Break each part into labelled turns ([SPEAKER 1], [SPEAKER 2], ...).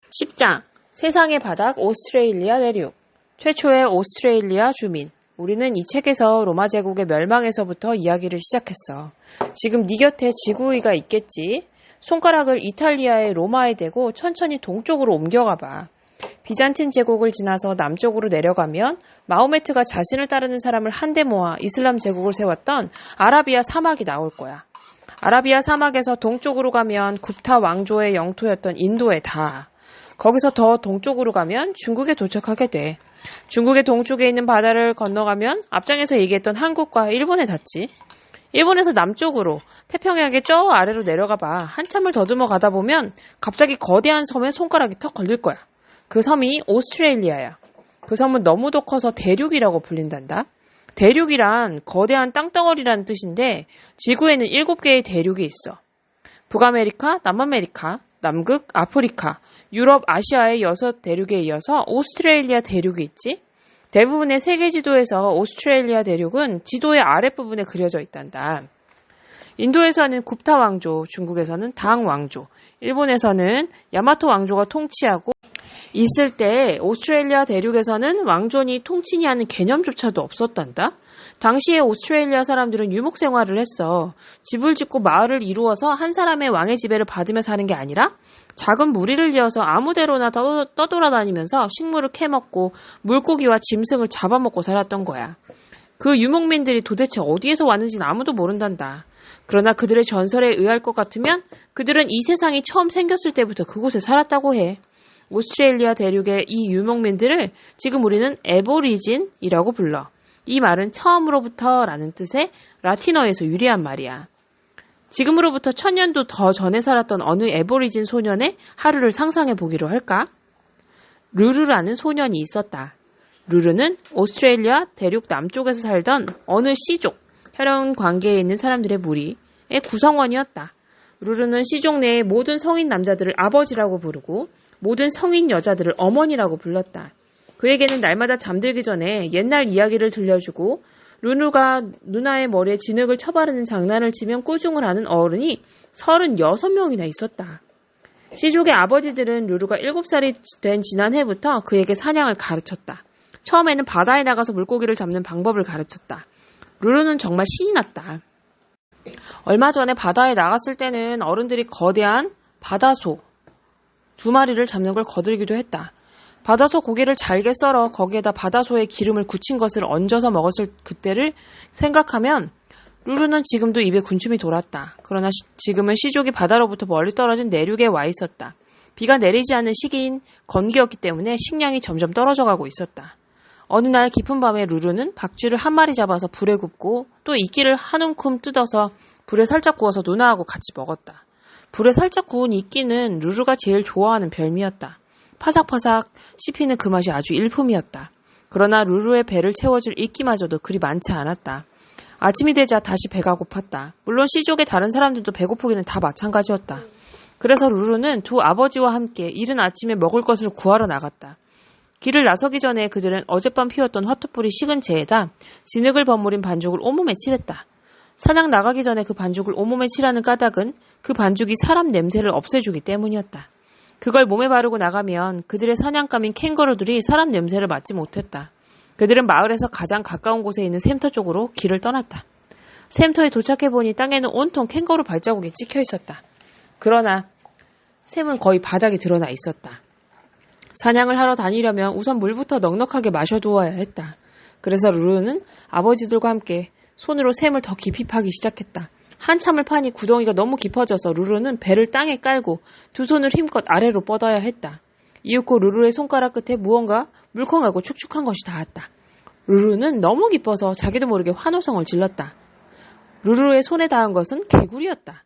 [SPEAKER 1] 10장 세상의 바닥 오스트레일리아 대륙 최초의 오스트레일리아 주민. 우리는 이 책에서 로마 제국의 멸망에서부터 이야기를 시작했어. 지금 네 곁에 지구위가 있겠지? 손가락을 이탈리아의 로마에 대고 천천히 동쪽으로 옮겨가 봐. 비잔틴 제국을 지나서 남쪽으로 내려가면 마호메트가 자신을 따르는 사람을 한데 모아 이슬람 제국을 세웠던 아라비아 사막이 나올 거야. 아라비아 사막에서 동쪽으로 가면 굽타 왕조의 영토였던 인도에 닿아. 거기서 더 동쪽으로 가면 중국에 도착하게 돼. 중국의 동쪽에 있는 바다를 건너가면 앞장에서 얘기했던 한국과 일본에 닿지. 일본에서 남쪽으로 태평양의 저 아래로 내려가 봐. 한참을 더듬어 가다 보면 갑자기 거대한 섬에 손가락이 턱 걸릴 거야. 그 섬이 오스트레일리아야. 그 섬은 너무도 커서 대륙이라고 불린단다. 대륙이란 거대한 땅덩어리라는 뜻인데 지구에는 7개의 대륙이 있어. 북아메리카, 남아메리카, 남극, 아프리카, 유럽, 아시아의 6대륙에 이어서 오스트레일리아 대륙이 있지. 대부분의 세계 지도에서 오스트레일리아 대륙은 지도의 아랫부분에 그려져 있단다. 인도에서는 굽타 왕조, 중국에서는 당 왕조, 일본에서는 야마토 왕조가 통치하고 있을 때 오스트레일리아 대륙에서는 왕존이 통치니 하는 개념조차도 없었단다. 당시에 오스트레일리아 사람들은 유목 생활을 했어. 집을 짓고 마을을 이루어서 한 사람의 왕의 지배를 받으며 사는 게 아니라 작은 무리를 지어서 아무데로나 떠돌아다니면서 식물을 캐먹고 물고기와 짐승을 잡아먹고 살았던 거야. 그 유목민들이 도대체 어디에서 왔는지는 아무도 모른단다. 그러나 그들의 전설에 의할 것 같으면 그들은 이 세상이 처음 생겼을 때부터 그곳에 살았다고 해. 오스트레일리아 대륙의 이 유목민들을 지금 우리는 에보리진이라고 불러. 이 말은 처음으로부터 라는 뜻의 라틴어에서 유래한 말이야. 지금으로부터 1000년도 더 전에 살았던 어느 에보리진 소년의 하루를 상상해 보기로 할까? 루루라는 소년이 있었다. 루루는 오스트레일리아 대륙 남쪽에서 살던 어느 씨족, 혈연 관계에 있는 사람들의 무리의 구성원이었다. 루루는 씨족 내의 모든 성인 남자들을 아버지라고 부르고 모든 성인 여자들을 어머니라고 불렀다. 그에게는 날마다 잠들기 전에 옛날 이야기를 들려주고 루루가 누나의 머리에 진흙을 쳐바르는 장난을 치면 꾸중을 하는 어른이 36명이나 있었다. 씨족의 아버지들은 루루가 7살이 된 지난해부터 그에게 사냥을 가르쳤다. 처음에는 바다에 나가서 물고기를 잡는 방법을 가르쳤다. 루루는 정말 신이 났다. 얼마 전에 바다에 나갔을 때는 어른들이 거대한 바다소 2마리를 잡는 걸 거들기도 했다. 바다소 고기를 잘게 썰어 거기에다 바다소의 기름을 굳힌 것을 얹어서 먹었을 그때를 생각하면 루루는 지금도 입에 군침이 돌았다. 그러나 지금은 씨족이 바다로부터 멀리 떨어진 내륙에 와 있었다. 비가 내리지 않는 시기인 건기였기 때문에 식량이 점점 떨어져가고 있었다. 어느 날 깊은 밤에 루루는 박쥐를 1마리 잡아서 불에 굽고 또 이끼를 한 움큼 뜯어서 불에 살짝 구워서 누나하고 같이 먹었다. 불에 살짝 구운 이끼는 루루가 제일 좋아하는 별미였다. 파삭파삭 씹히는 그 맛이 아주 일품이었다. 그러나 루루의 배를 채워줄 이끼마저도 그리 많지 않았다. 아침이 되자 다시 배가 고팠다. 물론 씨족의 다른 사람들도 배고프기는 다 마찬가지였다. 그래서 루루는 두 아버지와 함께 이른 아침에 먹을 것을 구하러 나갔다. 길을 나서기 전에 그들은 어젯밤 피웠던 화투불이 식은 채에다 진흙을 버무린 반죽을 온몸에 칠했다. 사냥 나가기 전에 그 반죽을 온몸에 칠하는 까닭은 그 반죽이 사람 냄새를 없애주기 때문이었다. 그걸 몸에 바르고 나가면 그들의 사냥감인 캥거루들이 사람 냄새를 맡지 못했다. 그들은 마을에서 가장 가까운 곳에 있는 샘터 쪽으로 길을 떠났다. 샘터에 도착해보니 땅에는 온통 캥거루 발자국이 찍혀 있었다. 그러나 샘은 거의 바닥에 드러나 있었다. 사냥을 하러 다니려면 우선 물부터 넉넉하게 마셔두어야 했다. 그래서 루루는 아버지들과 함께 손으로 샘을 더 깊이 파기 시작했다. 한참을 파니 구덩이가 너무 깊어져서 루루는 배를 땅에 깔고 두 손을 힘껏 아래로 뻗어야 했다. 이윽고 루루의 손가락 끝에 무언가 물컹하고 축축한 것이 닿았다. 루루는 너무 기뻐서 자기도 모르게 환호성을 질렀다. 루루의 손에 닿은 것은 개구리였다.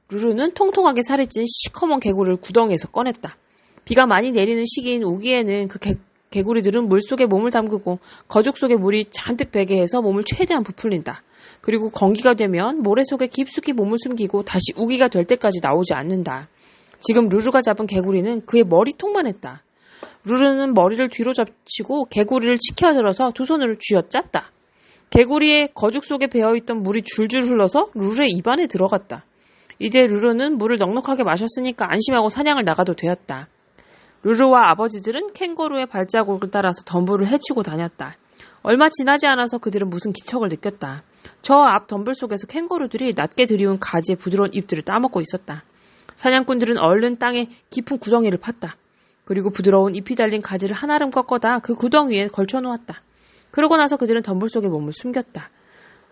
[SPEAKER 1] 루루는 통통하게 살이 찐 시커먼 개구리를 구덩이에서 꺼냈다. 비가 많이 내리는 시기인 우기에는 그 개구리들은 물속에 몸을 담그고 거죽 속에 물이 잔뜩 배게 해서 몸을 최대한 부풀린다. 그리고 건기가 되면 모래 속에 깊숙이 몸을 숨기고 다시 우기가 될 때까지 나오지 않는다. 지금 루루가 잡은 개구리는 그의 머리통만 했다. 루루는 머리를 뒤로 잡치고 개구리를 치켜들어서 두 손으로 쥐어짰다. 개구리의 거죽 속에 배어있던 물이 줄줄 흘러서 루루의 입안에 들어갔다. 이제 루루는 물을 넉넉하게 마셨으니까 안심하고 사냥을 나가도 되었다. 루루와 아버지들은 캥거루의 발자국을 따라서 덤불을 헤치고 다녔다. 얼마 지나지 않아서 그들은 무슨 기척을 느꼈다. 저 앞 덤불 속에서 캥거루들이 낮게 들이운 가지의 부드러운 잎들을 따먹고 있었다. 사냥꾼들은 얼른 땅에 깊은 구덩이를 팠다. 그리고 부드러운 잎이 달린 가지를 한아름 꺾어다 그 구덩이 위에 걸쳐놓았다. 그러고 나서 그들은 덤불 속에 몸을 숨겼다.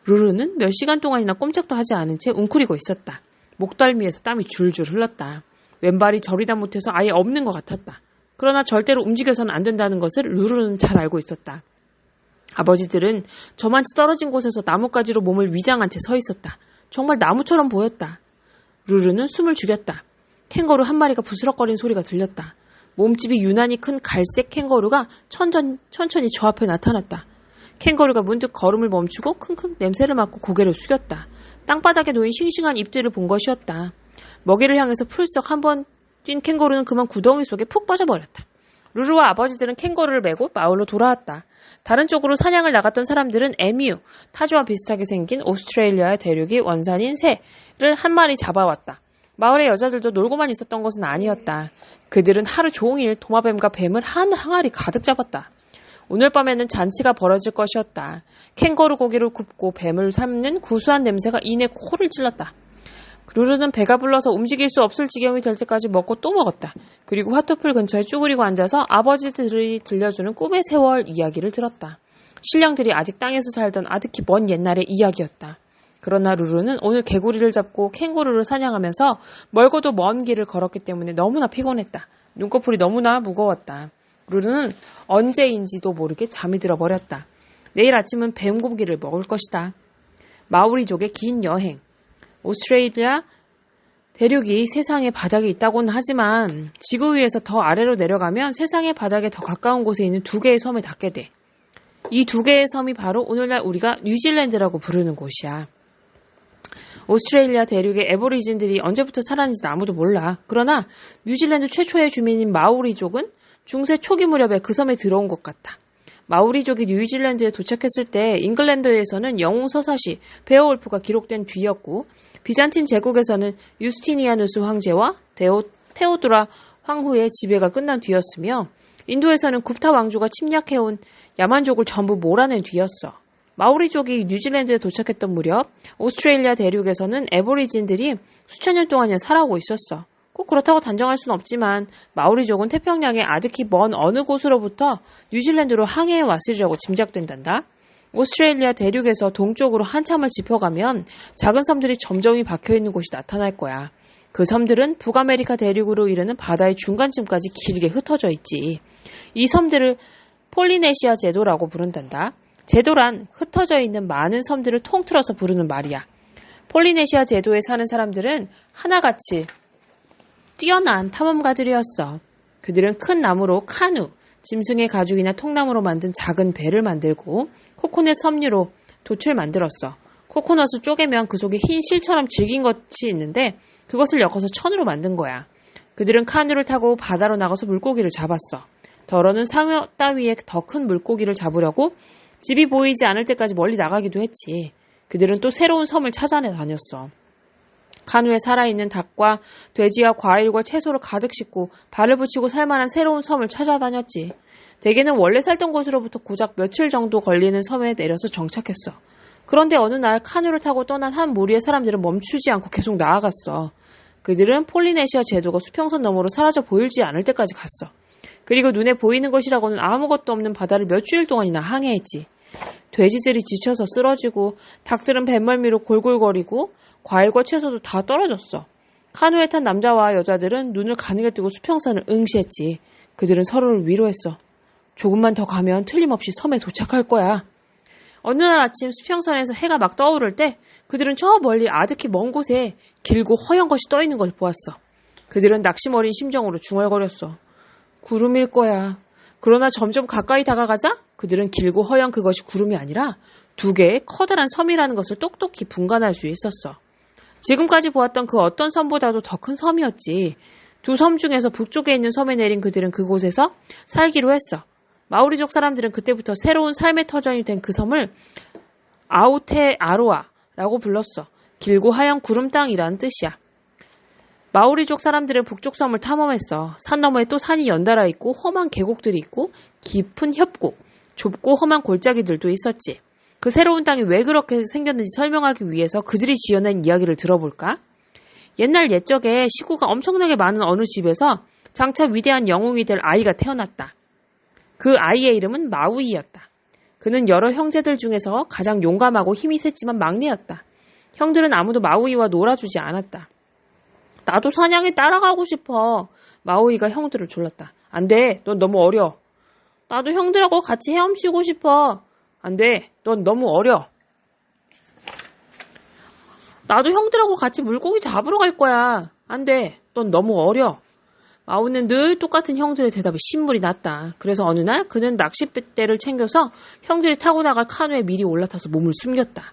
[SPEAKER 1] 루루는 몇 시간 동안이나 꼼짝도 하지 않은 채 웅크리고 있었다. 목덜미에서 땀이 줄줄 흘렀다. 왼발이 저리다 못해서 아예 없는 것 같았다. 그러나 절대로 움직여서는 안 된다는 것을 루루는 잘 알고 있었다. 아버지들은 저만치 떨어진 곳에서 나뭇가지로 몸을 위장한 채 서 있었다. 정말 나무처럼 보였다. 루루는 숨을 죽였다. 캥거루 한 마리가 부스럭거리는 소리가 들렸다. 몸집이 유난히 큰 갈색 캥거루가 천천히 저 앞에 나타났다. 캥거루가 문득 걸음을 멈추고 킁킁 냄새를 맡고 고개를 숙였다. 땅바닥에 놓인 싱싱한 잎들을 본 것이었다. 먹이를 향해서 풀썩 한번 뛴 캥거루는 그만 구덩이 속에 푹 빠져버렸다. 루루와 아버지들은 캥거루를 메고 마을로 돌아왔다. 다른 쪽으로 사냥을 나갔던 사람들은 에뮤, 타조와 비슷하게 생긴 오스트레일리아의 대륙이 원산인 새를 한 마리 잡아왔다. 마을의 여자들도 놀고만 있었던 것은 아니었다. 그들은 하루 종일 도마뱀과 뱀을 한 항아리 가득 잡았다. 오늘 밤에는 잔치가 벌어질 것이었다. 캥거루 고기를 굽고 뱀을 삶는 구수한 냄새가 이내 코를 찔렀다. 루루는 배가 불러서 움직일 수 없을 지경이 될 때까지 먹고 또 먹었다. 그리고 화토풀 근처에 쭈그리고 앉아서 아버지들이 들려주는 꿈의 세월 이야기를 들었다. 신령들이 아직 땅에서 살던 아득히 먼 옛날의 이야기였다. 그러나 루루는 오늘 개구리를 잡고 캥거루를 사냥하면서 멀고도 먼 길을 걸었기 때문에 너무나 피곤했다. 눈꺼풀이 너무나 무거웠다. 루루는 언제인지도 모르게 잠이 들어버렸다. 내일 아침은 뱀고기를 먹을 것이다. 마오리족의 긴 여행. 오스트레일리아 대륙이 세상의 바닥에 있다고는 하지만 지구 위에서 더 아래로 내려가면 세상의 바닥에 더 가까운 곳에 있는 두 개의 섬에 닿게 돼. 이 두 개의 섬이 바로 오늘날 우리가 뉴질랜드라고 부르는 곳이야. 오스트레일리아 대륙의 애보리진들이 언제부터 살았는지 아무도 몰라. 그러나 뉴질랜드 최초의 주민인 마오리족은 중세 초기 무렵에 그 섬에 들어온 것 같다. 마오리족이 뉴질랜드에 도착했을 때 잉글랜드에서는 영웅 서사시 베어울프가 기록된 뒤였고 비잔틴 제국에서는 유스티니아누스 황제와 테오도라 황후의 지배가 끝난 뒤였으며 인도에서는 굽타 왕조가 침략해온 야만족을 전부 몰아낸 뒤였어. 마오리족이 뉴질랜드에 도착했던 무렵 오스트레일리아 대륙에서는 애보리진들이 수천 년 동안이나 살아오고 있었어. 꼭 그렇다고 단정할 수는 없지만 마오리족은 태평양의 아득히 먼 어느 곳으로부터 뉴질랜드로 항해해 왔으리라고 짐작된단다. 오스트레일리아 대륙에서 동쪽으로 한참을 짚어가면 작은 섬들이 점점이 박혀있는 곳이 나타날 거야. 그 섬들은 북아메리카 대륙으로 이르는 바다의 중간쯤까지 길게 흩어져 있지. 이 섬들을 폴리네시아 제도라고 부른단다. 제도란 흩어져 있는 많은 섬들을 통틀어서 부르는 말이야. 폴리네시아 제도에 사는 사람들은 하나같이 뛰어난 탐험가들이었어. 그들은 큰 나무로 카누, 짐승의 가죽이나 통나무로 만든 작은 배를 만들고 코코넛 섬유로 돛을 만들었어. 코코넛을 쪼개면 그 속에 흰 실처럼 질긴 것이 있는데 그것을 엮어서 천으로 만든 거야. 그들은 카누를 타고 바다로 나가서 물고기를 잡았어. 더러는 상어 따위의 더 큰 물고기를 잡으려고 집이 보이지 않을 때까지 멀리 나가기도 했지. 그들은 또 새로운 섬을 찾아내 다녔어. 카누에 살아있는 닭과 돼지와 과일과 채소를 가득 싣고 발을 붙이고 살만한 새로운 섬을 찾아다녔지. 대개는 원래 살던 곳으로부터 고작 며칠 정도 걸리는 섬에 내려서 정착했어. 그런데 어느 날 카누를 타고 떠난 한 무리의 사람들은 멈추지 않고 계속 나아갔어. 그들은 폴리네시아 제도가 수평선 너머로 사라져 보이지 않을 때까지 갔어. 그리고 눈에 보이는 것이라고는 아무것도 없는 바다를 몇 주일 동안이나 항해했지. 돼지들이 지쳐서 쓰러지고 닭들은 뱃멀미로 골골거리고 과일과 채소도 다 떨어졌어. 카누에 탄 남자와 여자들은 눈을 가늘게 뜨고 수평선을 응시했지. 그들은 서로를 위로했어. 조금만 더 가면 틀림없이 섬에 도착할 거야. 어느 날 아침 수평선에서 해가 막 떠오를 때 그들은 저 멀리 아득히 먼 곳에 길고 허연 것이 떠있는 걸 보았어. 그들은 낙심 어린 심정으로 중얼거렸어. 구름일 거야. 그러나 점점 가까이 다가가자 그들은 길고 허연 그것이 구름이 아니라 두 개의 커다란 섬이라는 것을 똑똑히 분간할 수 있었어. 지금까지 보았던 그 어떤 섬보다도 더 큰 섬이었지. 두 섬 중에서 북쪽에 있는 섬에 내린 그들은 그곳에서 살기로 했어. 마오리족 사람들은 그때부터 새로운 삶의 터전이 된 그 섬을 아우테아로아라고 불렀어. 길고 하얀 구름 땅이라는 뜻이야. 마오리족 사람들은 북쪽 섬을 탐험했어. 산 너머에 또 산이 연달아 있고 험한 계곡들이 있고 깊은 협곡, 좁고 험한 골짜기들도 있었지. 그 새로운 땅이 왜 그렇게 생겼는지 설명하기 위해서 그들이 지어낸 이야기를 들어볼까? 옛날 옛적에 식구가 엄청나게 많은 어느 집에서 장차 위대한 영웅이 될 아이가 태어났다. 그 아이의 이름은 마우이였다. 그는 여러 형제들 중에서 가장 용감하고 힘이 셌지만 막내였다. 형들은 아무도 마우이와 놀아주지 않았다. 나도 사냥에 따라가고 싶어. 마우이가 형들을 졸랐다. 안 돼. 넌 너무 어려. 나도 형들하고 같이 헤엄치고 싶어. 안 돼. 넌 너무 어려. 나도 형들하고 같이 물고기 잡으러 갈 거야. 안 돼. 넌 너무 어려. 마우는 늘 똑같은 형들의 대답에 신물이 났다. 그래서 어느 날 그는 낚싯대를 챙겨서 형들이 타고 나갈 카누에 미리 올라타서 몸을 숨겼다.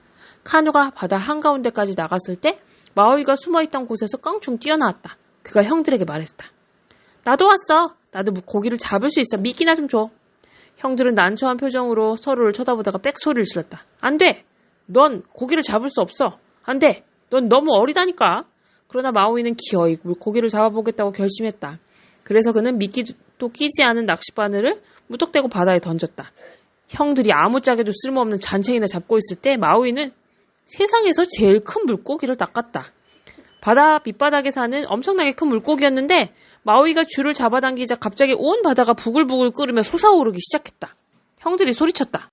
[SPEAKER 1] 카누가 바다 한가운데까지 나갔을 때 마우이가 숨어있던 곳에서 껑충 뛰어나왔다. 그가 형들에게 말했다. 나도 왔어. 나도 고기를 잡을 수 있어. 미끼나 좀 줘. 형들은 난처한 표정으로 서로를 쳐다보다가 빽소리를 질렀다. 안 돼. 넌 고기를 잡을 수 없어. 안 돼. 넌 너무 어리다니까. 그러나 마우이는 기어이 고기를 잡아보겠다고 결심했다. 그래서 그는 미끼도 끼지 않은 낚싯바늘을 무턱대고 바다에 던졌다. 형들이 아무짝에도 쓸모없는 잔챙이나 잡고 있을 때 마우이는 세상에서 제일 큰 물고기를 낚았다. 바다 밑바닥에 사는 엄청나게 큰 물고기였는데 마우이가 줄을 잡아당기자 갑자기 온 바다가 부글부글 끓으며 솟아오르기 시작했다. 형들이 소리쳤다.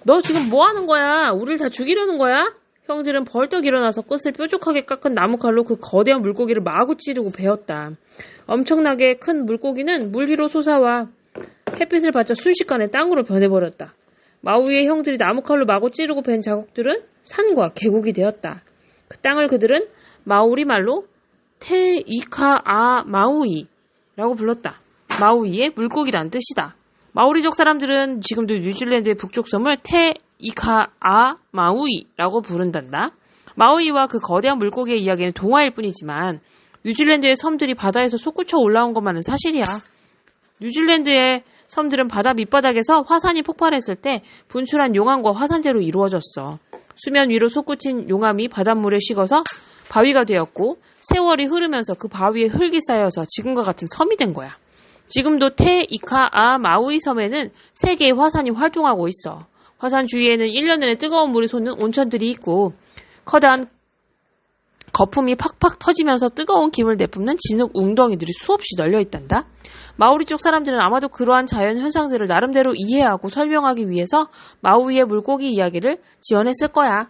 [SPEAKER 1] 너 지금 뭐 하는 거야? 우릴 다 죽이려는 거야? 형들은 벌떡 일어나서 끝을 뾰족하게 깎은 나무칼로 그 거대한 물고기를 마구 찌르고 베었다. 엄청나게 큰 물고기는 물 위로 솟아와 햇빛을 받자 순식간에 땅으로 변해버렸다. 마우이의 형들이 나무칼로 마구 찌르고 벤 자국들은 산과 계곡이 되었다. 그 땅을 그들은 마오리 말로 테이카아 마우이라고 불렀다. 마우이의 물고기란 뜻이다. 마오리족 사람들은 지금도 뉴질랜드의 북쪽 섬을 테이카아 마우이라고 부른단다. 마우이와 그 거대한 물고기의 이야기는 동화일 뿐이지만 뉴질랜드의 섬들이 바다에서 솟구쳐 올라온 것만은 사실이야. 뉴질랜드의 섬들은 바다 밑바닥에서 화산이 폭발했을 때 분출한 용암과 화산재로 이루어졌어. 수면 위로 솟구친 용암이 바닷물에 식어서 바위가 되었고 세월이 흐르면서 그 바위에 흙이 쌓여서 지금과 같은 섬이 된 거야. 지금도 테이카아 마우이 섬에는 3개의 화산이 활동하고 있어. 화산 주위에는 1년 내내 뜨거운 물이 솟는 온천들이 있고 커다란 거품이 팍팍 터지면서 뜨거운 김을 내뿜는 진흙 웅덩이들이 수없이 널려 있단다. 마오리 쪽 사람들은 아마도 그러한 자연 현상들을 나름대로 이해하고 설명하기 위해서 마우이의 물고기 이야기를 지어냈을 거야.